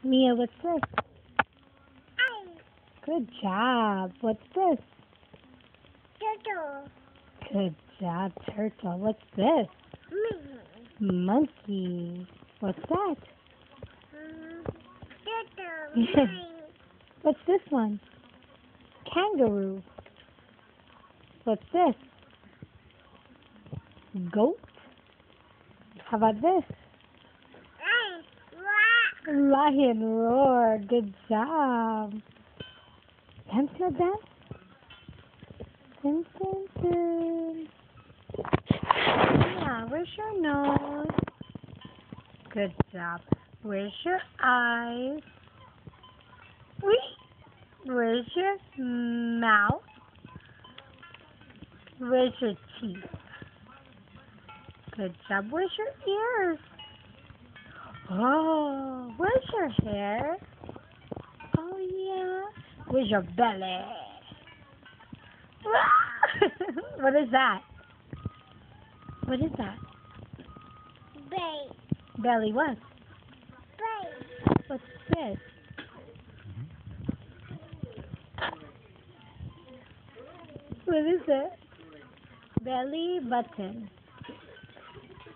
Mia, what's this? Good job. What's this? Turtle. Good job, turtle. What's this? Monkey. What's that? Turtle. What's this one? Kangaroo. What's this? Goat. How about this? Lion roar. Good job. Dance, no dance. Dun, dun, dun. Yeah, where's your nose? Good job. Where's your eyes? Whee! Where's your mouth? Where's your teeth? Good job. Where's your ears? Oh, where's your hair? Oh, yeah. Where's your belly? What is that? What is that? Belly what? What's this? What is it? Belly button.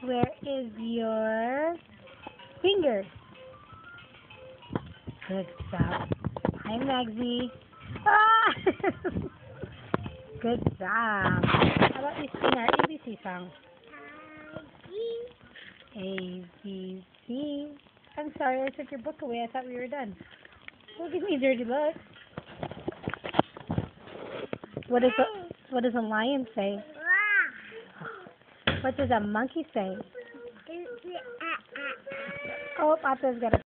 Where is your finger? Good job. Hi, Magsy. Ah! Good job. How about we sing our ABC song? A, B, C. I'm sorry, I took your book away. I thought we were done. Don't give me dirty looks. What does a lion say? What does a monkey say? Oh, Papa's got a